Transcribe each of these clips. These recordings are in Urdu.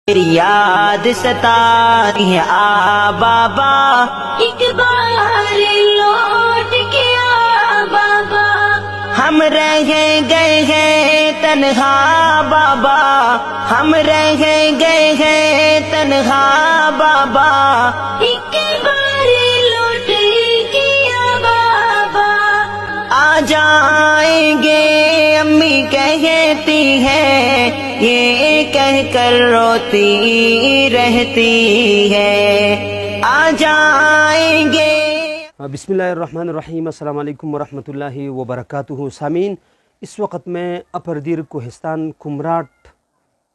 تیری یاد ستاری ہے آ بابا، ایک بار لوٹ کے آ بابا، ہم رہ گئے ہیں تنہا بابا، ہم رہ گئے ہیں تنہا بابا، ایک بار لوٹ کے آ بابا، آ جائیں گے امی کہتی ہے، یہ کہہ کر روتی رہتی ہے، آ جائیں گے۔ بسم اللہ الرحمن الرحیم۔ السلام علیکم ورحمۃ اللہ وبرکاتہ۔ سامعین، اس وقت میں اپر دیر کوہستان کمراٹ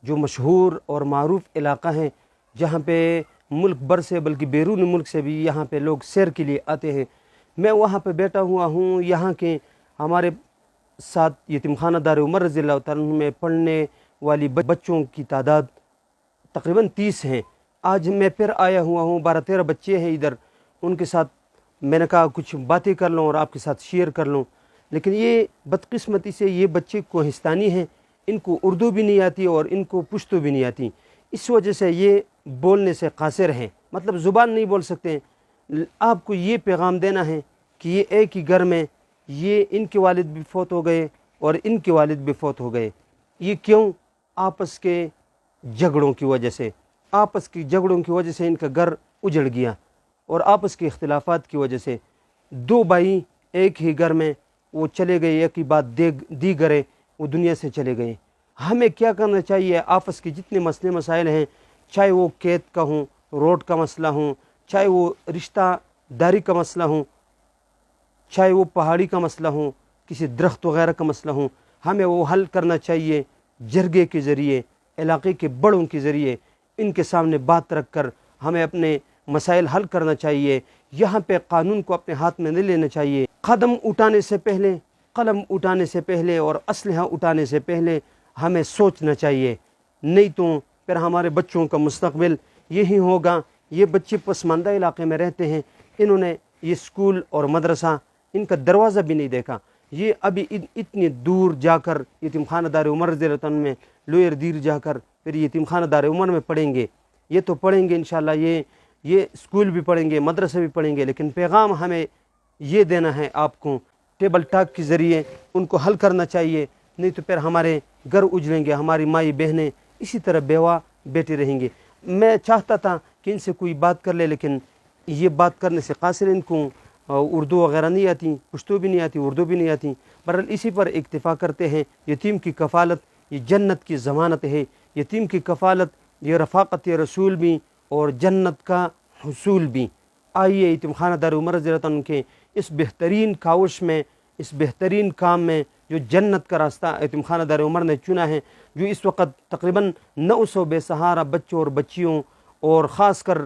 جو مشہور اور معروف علاقہ ہیں، جہاں پہ ملک بھر سے بلکہ بیرون ملک سے بھی یہاں پہ لوگ سیر کے لیے آتے ہیں، میں وہاں پہ بیٹھا ہوا ہوں۔ یہاں کے ہمارے ساتھ یتیم خانہ دار عمر رضی اللہ تعالیٰ عنہ میں پڑھنے والی بچوں کی تعداد تقریباً 30 ہیں۔ آج میں پھر آیا ہوا ہوں، 12-13 بچے ہیں ادھر، ان کے ساتھ میں نے کہا کچھ باتیں کر لوں اور آپ کے ساتھ شیئر کر لوں، لیکن یہ بدقسمتی سے یہ بچے کوہستانی ہیں، ان کو اردو بھی نہیں آتی اور ان کو پشتو بھی نہیں آتی، اس وجہ سے یہ بولنے سے قاصر ہیں، مطلب زبان نہیں بول سکتے ہیں۔ آپ کو یہ پیغام دینا ہے کہ یہ ایک ہی گھر میں یہ ان کے والد بھی فوت ہو گئے اور ان کے والد بھی فوت ہو گئے۔ یہ کیوں؟ آپس کے جھگڑوں کی وجہ سے، آپس کی جھگڑوں کی وجہ سے ان کا گھر اجڑ گیا، اور آپس کے اختلافات کی وجہ سے دو بھائی ایک ہی گھر میں وہ چلے گئے، ایک ہی بات دی گئے، وہ دنیا سے چلے گئے۔ ہمیں کیا کرنا چاہیے؟ آپس کے جتنے مسئلے مسائل ہیں، چاہے وہ قید کا ہوں، روڈ کا مسئلہ ہوں، چاہے وہ رشتہ داری کا مسئلہ ہوں، چاہے وہ پہاڑی کا مسئلہ ہوں، کسی درخت وغیرہ کا مسئلہ ہوں، ہمیں وہ حل کرنا چاہیے جرگے کے ذریعے، علاقے کے بڑوں کے ذریعے، ان کے سامنے بات رکھ کر ہمیں اپنے مسائل حل کرنا چاہیے۔ یہاں پہ قانون کو اپنے ہاتھ میں نہیں لینا چاہیے۔ قدم اٹھانے سے پہلے، قلم اٹھانے سے پہلے اور اسلحہ اٹھانے سے پہلے ہمیں سوچنا چاہیے، نہیں تو پھر ہمارے بچوں کا مستقبل یہی ہوگا۔ یہ بچے پسماندہ علاقے میں رہتے ہیں، انہوں نے یہ اسکول اور مدرسہ ان کا دروازہ بھی نہیں دیکھا، یہ ابھی اتنی دور جا کر یتیم خانہ دار عمر رضی اللہ عنہ میں لوئر دیر جا کر پھر یتیم خانہ دار عمر میں پڑھیں گے۔ یہ تو پڑھیں گے انشاءاللہ، یہ اسکول بھی پڑھیں گے، مدرسے بھی پڑھیں گے، لیکن پیغام ہمیں یہ دینا ہے آپ کو، ٹیبل ٹاک کے ذریعے ان کو حل کرنا چاہیے، نہیں تو پھر ہمارے گھر اجڑیں گے، ہماری مائی بہنیں اسی طرح بیوہ بیٹے رہیں گے۔ میں چاہتا تھا کہ ان سے کوئی بات کر لے، لیکن یہ بات کرنے سے قاصر، ان کو اردو وغیرہ نہیں آتی، پشتو بھی نہیں آتی، اردو بھی نہیں آتی۔ بہرحال اسی پر اکتفا کرتے ہیں۔ یتیم کی کفالت یہ جنت کی ضمانت ہے، یتیم کی کفالت یہ رفاقت رسول بھی اور جنت کا حصول بھی۔ آئیے یتیم خانہ دار عمر رضی اللہ عنہ کے اس بہترین کاوش میں، اس بہترین کام میں جو جنت کا راستہ یتیم خانہ دار عمر نے چنا ہے، جو اس وقت تقریباً 900 بے سہارا بچوں اور بچیوں، اور خاص کر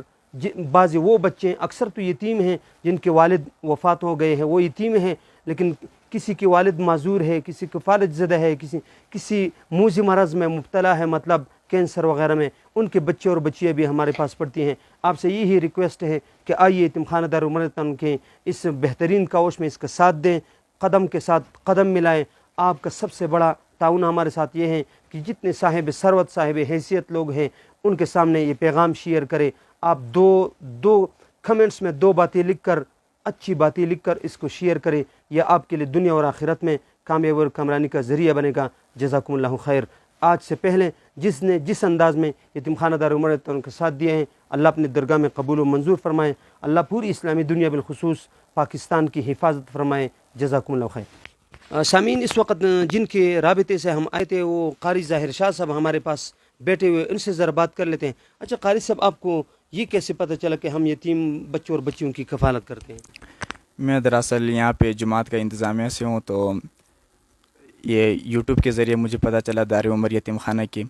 بعض وہ بچے، اکثر تو یتیم ہیں جن کے والد وفات ہو گئے ہیں، وہ یتیم ہیں، لیکن کسی کے والد معذور ہے، کسی کو فالج زدہ ہے، کسی موذی مرض میں مبتلا ہے، مطلب کینسر وغیرہ میں، ان کے بچے اور بچیاں بھی ہمارے پاس پڑھتی ہیں۔ آپ سے یہی ریکویسٹ ہے کہ آئیے یتیم خانہ دار عمر کے اس بہترین کاوش میں اس کا ساتھ دیں، قدم کے ساتھ قدم ملائیں۔ آپ کا سب سے بڑا تعاون ہمارے ساتھ یہ ہے کہ جتنے صاحب ثروت، صاحب حیثیت لوگ ہیں، ان کے سامنے یہ پیغام شیئر کریں۔ آپ دو کمنٹس میں 2 باتیں لکھ کر، اچھی باتیں لکھ کر اس کو شیئر کریں، یہ آپ کے لیے دنیا اور آخرت میں کامیابی اور کامرانی کا ذریعہ بنے گا۔ جزاکم اللہ خیر۔ آج سے پہلے جس انداز میں یتیم خانہ دار عمر کے ساتھ دیے ہیں، اللہ اپنے درگاہ میں قبول و منظور فرمائے، اللہ پوری اسلامی دنیا بالخصوص پاکستان کی حفاظت فرمائے۔ جزاکم اللہ خیر۔ سامعین، اس وقت جن کے رابطے سے ہم آئے تھے وہ قاری ظاہر شاہ صاحب ہمارے پاس بیٹھے ہوئے، ان سے ذرا بات کر لیتے ہیں۔ اچھا قاری صاحب، آپ کو یہ کیسے پتہ چلا کہ ہم یتیم بچوں اور بچیوں کی کفالت کرتے ہیں؟ میں دراصل یہاں پہ جماعت کا انتظامیہ سے ہوں، تو یہ یوٹیوب کے ذریعے مجھے پتہ چلا دار عمر یتیم خانہ کی،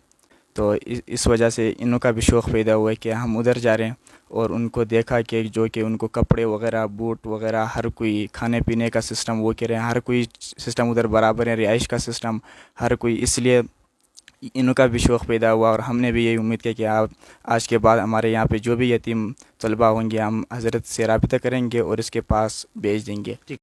تو اس وجہ سے انہوں کا بھی شوق پیدا ہوا ہے کہ ہم ادھر جا رہے ہیں، اور ان کو دیکھا کہ جو کہ ان کو کپڑے وغیرہ، بوٹ وغیرہ، ہر کوئی کھانے پینے کا سسٹم وہ کہہ رہے ہیں، ہر کوئی سسٹم ادھر برابر ہے، رہائش کا سسٹم ہر کوئی، اس لیے ان کا بھی شوق پیدا ہوا، اور ہم نے بھی یہی امید کی کہ آپ آج کے بعد ہمارے یہاں پہ جو بھی یتیم طلباء ہوں گے، ہم حضرت سے رابطہ کریں گے اور اس کے پاس بھیج دیں گے۔